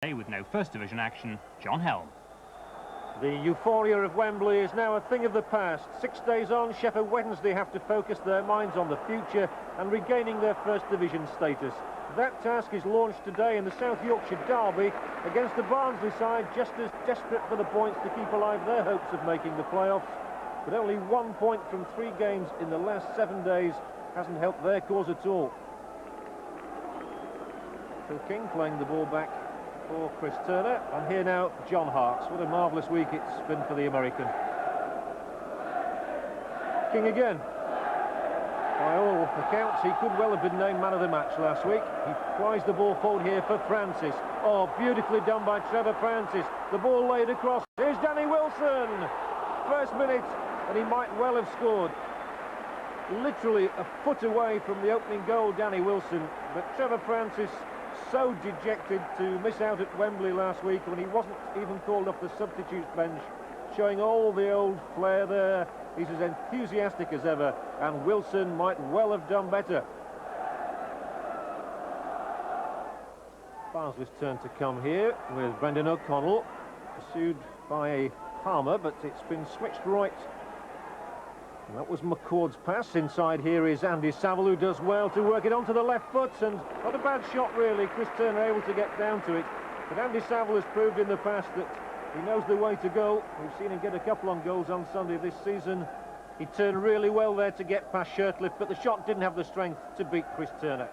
With no First Division action, John Helm. The euphoria of Wembley is now a thing of the past. 6 days on, Sheffield Wednesday have to focus their minds on the future and regaining their First Division status. That task is launched today in the South Yorkshire derby against the Barnsley side, just as desperate for the points to keep alive their hopes of making the playoffs. But only 1 point from 3 games in the last 7 days hasn't helped their cause at all. Phil King playing the ball back for Chris Turner, and here now John Harkes. What a marvellous week it's been for the American. King again. By all accounts, he could well have been named man of the match last week. He flies the ball forward here for Francis. Oh, beautifully done by Trevor Francis. The ball laid across. Here's Danny Wilson. First minute, and he might well have scored. Literally a foot away from the opening goal, Danny Wilson. But Trevor Francis, so dejected to miss out at Wembley last week when he wasn't even called off the substitutes bench, showing all the old flair there. He's as enthusiastic as ever, and Wilson might well have done better. Barnsley's turn to come here with Brendan O'Connell, pursued by Palmer, but it's been switched right. And that was McCord's pass. Inside here is Andy Saville, who does well to work it onto the left foot, and not a bad shot really. Chris Turner able to get down to it, but Andy Saville has proved in the past that he knows the way to go. We've seen him get a couple on goals on Sunday this season. He turned really well there to get past Shirtliff, but the shot didn't have the strength to beat Chris Turner.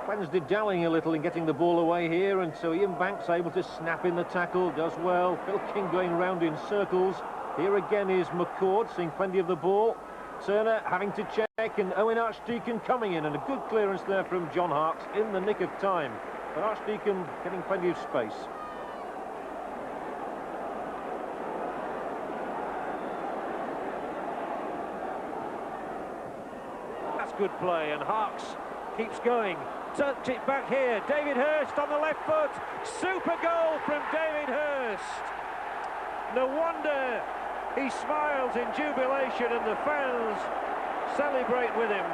Wednesday dallying a little in getting the ball away here, and so Ian Banks able to snap in the tackle, does well. Phil King going round in circles. Here again is McCord, seeing plenty of the ball. Turner having to check, and Owen Archdeacon coming in, and a good clearance there from John Harkes in the nick of time. But Archdeacon getting plenty of space. That's good play, and Harkes keeps going. Touch it back here. David Hurst on the left foot. Super goal from David Hurst. No wonder he smiles in jubilation and the fans celebrate with him.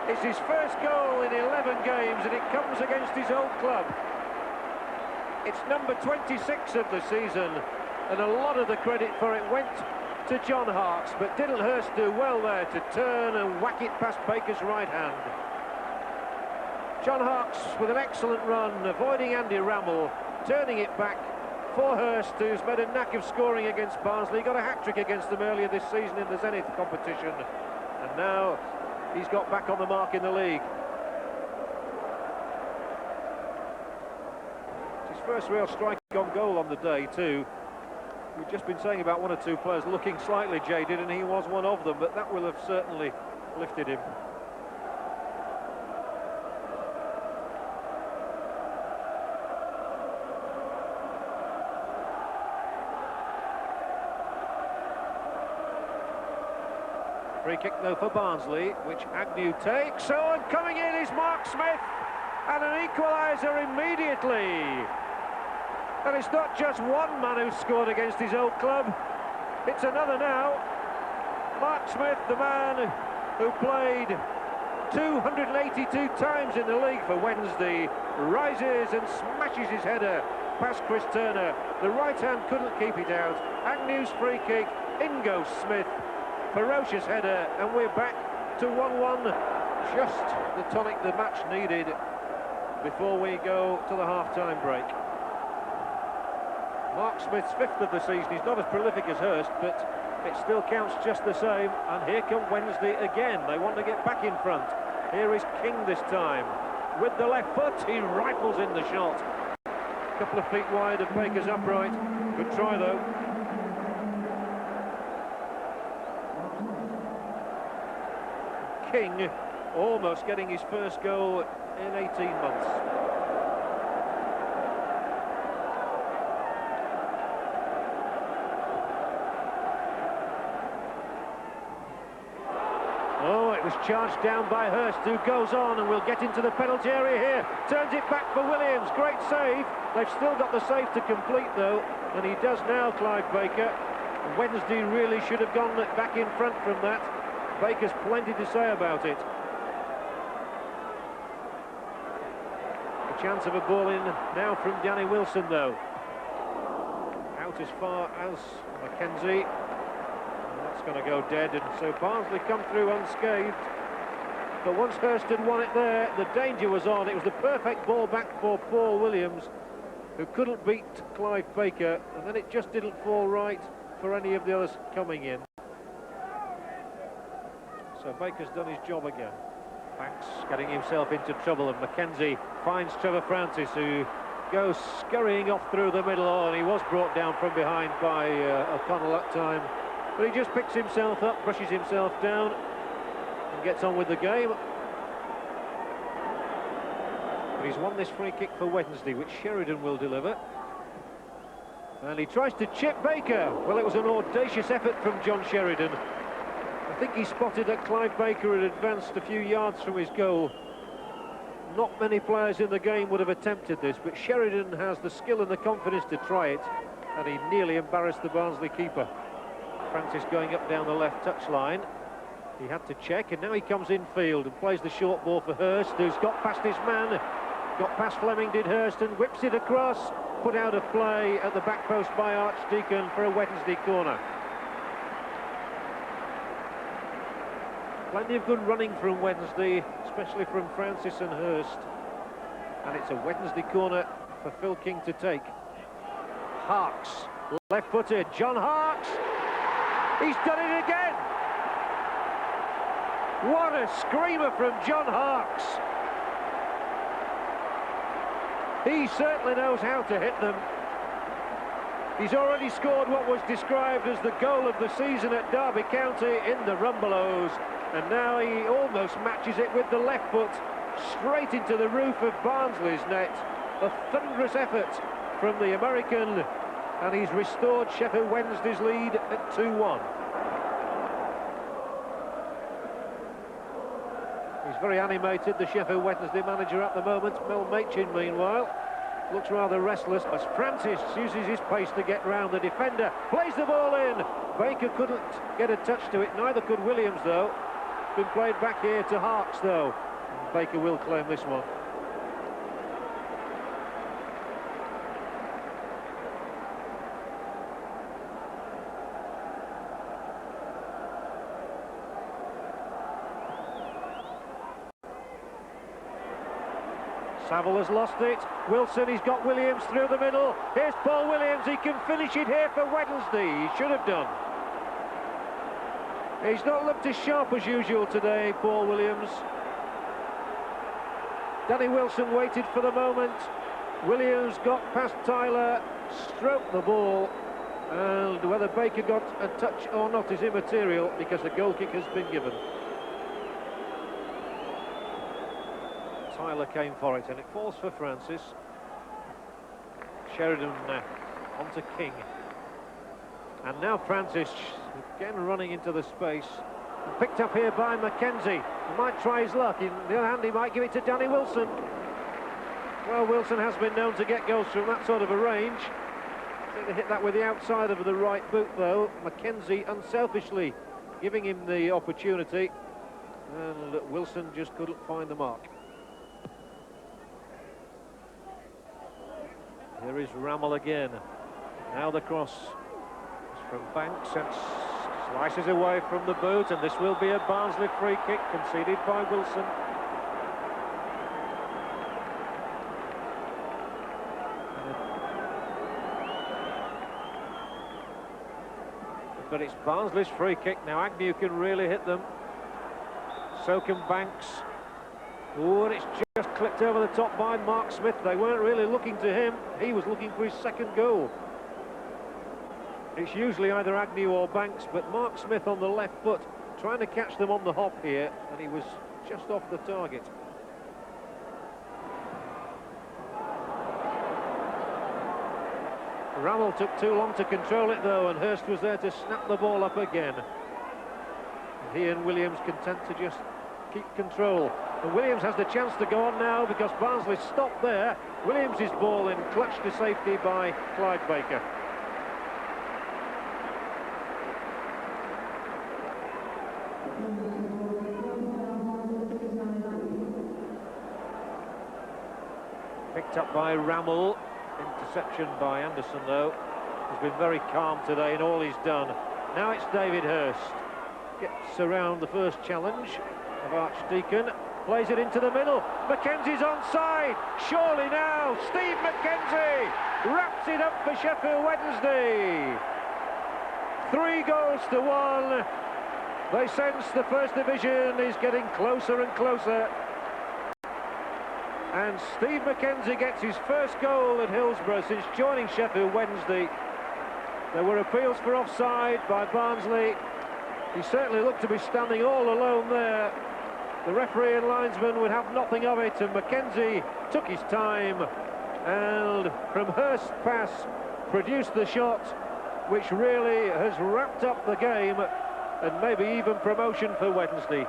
It's his first goal in 11 games, and it comes against his old club. It's number 26 of the season, and a lot of the credit for it went to John Harkes, but didn't Hurst do well there to turn and whack it past Baker's right hand? John Harkes with an excellent run, avoiding Andy Rammell, turning it back for Hurst, who's made a knack of scoring against Barnsley. He got a hat-trick against them earlier this season in the Zenith competition, and now he's got back on the mark in the league. It's his first real strike on goal on the day too. We've just been saying about 1 or 2 players looking slightly jaded, and he was one of them, but that will have certainly lifted him. Free kick though for Barnsley, which Agnew takes. Oh, and coming in is Mark Smith, and an equaliser immediately. And it's not just one man who's scored against his old club, it's another now. Mark Smith, the man who played 282 times in the league for Wednesday, rises and smashes his header past Chris Turner. The right hand couldn't keep it out. Agnew's free kick, in goes Smith. Ferocious header, and we're back to 1-1. Just the tonic the match needed before we go to the half-time break. Mark Smith's 5th of the season. He's not as prolific as Hurst, but it still counts just the same. And here come Wednesday again. They want to get back in front. Here is King this time. With the left foot, he rifles in the shot. A couple of feet wide of Baker's upright. Good try, though. King almost getting his first goal in 18 months. Oh, it was charged down by Hurst, who goes on and will get into the penalty area here. Turns it back for Williams. Great save. They've still got the save to complete, though, and he does now, Clive Baker. Wednesday really should have gone back in front from that. Baker's plenty to say about it. Chance of a ball in now from Danny Wilson, though. Out as far as Mackenzie. And that's going to go dead, and so Barnsley come through unscathed. But once Hurst had won it there, the danger was on. It was the perfect ball back for Paul Williams, who couldn't beat Clive Baker, and then it just didn't fall right for any of the others coming in. So Baker's done his job again. Banks getting himself into trouble, and Mackenzie finds Trevor Francis, who goes scurrying off through the middle. Oh, and he was brought down from behind by O'Connell that time. But he just picks himself up, brushes himself down, and gets on with the game. But he's won this free kick for Wednesday, which Sheridan will deliver. And he tries to chip Baker. Well, it was an audacious effort from John Sheridan. I think he spotted that Clive Baker had advanced a few yards from his goal. Not many players in the game would have attempted this, but Sheridan has the skill and the confidence to try it, and he nearly embarrassed the Barnsley keeper. Francis going up down the left touchline. He had to check, and now he comes infield and plays the short ball for Hurst, who's got past his man. Got past Fleming, did Hurst, and whips it across. Put out of play at the back post by Archdeacon for a Wednesday corner. Plenty of good running from Wednesday, especially from Francis and Hurst. And it's a Wednesday corner for Phil King to take. Harks, left-footed, John Harks! He's done it again! What a screamer from John Harks! He certainly knows how to hit them. He's already scored what was described as the goal of the season at Derby County in the Rumbelows, and now he almost matches it with the left foot straight into the roof of Barnsley's net. A thunderous effort from the American, and he's restored Sheffield Wednesday's lead at 2-1. He's very animated, the Sheffield Wednesday manager at the moment. Mel Machin, meanwhile, looks rather restless as Francis uses his pace to get round the defender. Plays the ball in. Baker couldn't get a touch to it, neither could Williams, though. It's been played back here to Harks, though. And Baker will claim this one. Saville has lost it. Wilson, he's got Williams through the middle. Here's Paul Williams, he can finish it here for Wednesday. He should have done. He's not looked as sharp as usual today, Paul Williams. Danny Wilson waited for the moment. Williams got past Tyler, stroked the ball, and whether Baker got a touch or not is immaterial because the goal kick has been given. Tyler came for it, and it falls for Francis. Sheridan on to King. And now Francis again running into the space. And picked up here by Mackenzie. He might try his luck. In the other hand, he might give it to Danny Wilson. Well, Wilson has been known to get goals from that sort of a range. Seemed to hit that with the outside of the right boot, though. Mackenzie unselfishly giving him the opportunity. And Wilson just couldn't find the mark. Here is Rammel again. Now the cross is from Banks and slices away from the boot, and this will be a Barnsley free kick conceded by Wilson. But it's Barnsley's free kick. Now Agnew can really hit them. So can Banks. Oh, and it's just clipped over the top by Mark Smith. They weren't really looking to him. He was looking for his second goal. It's usually either Agnew or Banks, but Mark Smith on the left foot trying to catch them on the hop here, and he was just off the target. Rammel took too long to control it, though, and Hurst was there to snap the ball up again. And he and Williams content to just keep control. And Williams has the chance to go on now because Barnsley stopped there. Williams' ball in clutched to safety by Clive Baker. Picked up by Rammel. Interception by Anderson, though. He's been very calm today in all he's done. Now it's David Hurst. Gets around the first challenge of Archdeacon. Plays it into the middle. Mackenzie's onside. Surely now, Steve Mackenzie wraps it up for Sheffield Wednesday. 3-1. They sense the First Division is getting closer and closer. And Steve Mackenzie gets his first goal at Hillsborough since joining Sheffield Wednesday. There were appeals for offside by Barnsley. He certainly looked to be standing all alone there. The referee and linesman would have nothing of it, and Mackenzie took his time and from Hurst's pass produced the shot which really has wrapped up the game and maybe even promotion for Wednesday.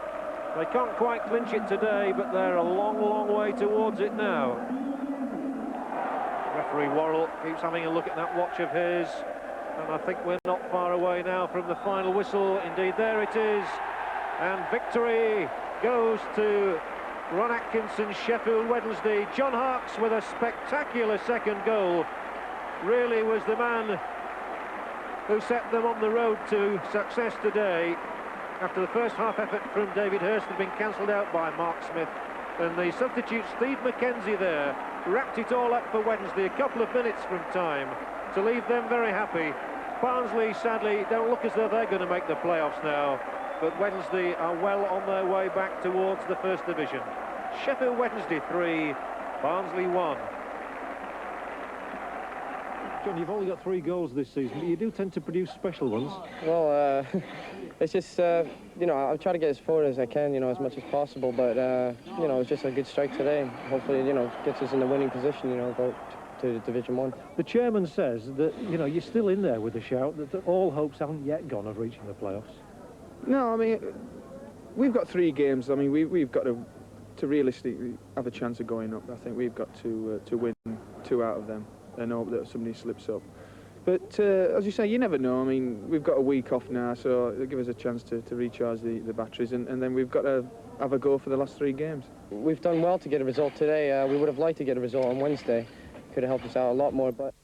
They can't quite clinch it today, but they're a long way towards it now. Referee Worrell keeps having a look at that watch of his, and I think we're not far away now from the final whistle. Indeed, there it is, and victory goes to Ron Atkinson's Sheffield Wednesday. John Harkes with a spectacular second goal really was the man who set them on the road to success today. After the first half effort from David Hurst had been cancelled out by Mark Smith, and the substitute Steve Mackenzie there wrapped it all up for Wednesday, a couple of minutes from time to leave them very happy. Barnsley sadly don't look as though they're going to make the playoffs now, but Wednesday are well on their way back towards the First Division. Sheffield Wednesday 3, Barnsley 1. John, you've only got 3 goals this season, but you do tend to produce special ones. Well, it's just, you know, I'll try to get as forward as I can, you know, as much as possible, but, you know, it's just a good strike today. Hopefully, you know, gets us in the winning position, you know, go to Division 1. The chairman says that, you know, you're still in there with a shout, that all hopes haven't yet gone of reaching the playoffs. No, I mean, we've got 3 games. I mean, we've got to realistically have a chance of going up. I think we've got to win 2 out of them and hope that somebody slips up. But as you say, you never know. I mean, we've got a week off now, so it'll give us a chance to recharge the batteries, and then we've got to have a go for the last 3 games. We've done well to get a result today. We would have liked to get a result on Wednesday. Could have helped us out a lot more, but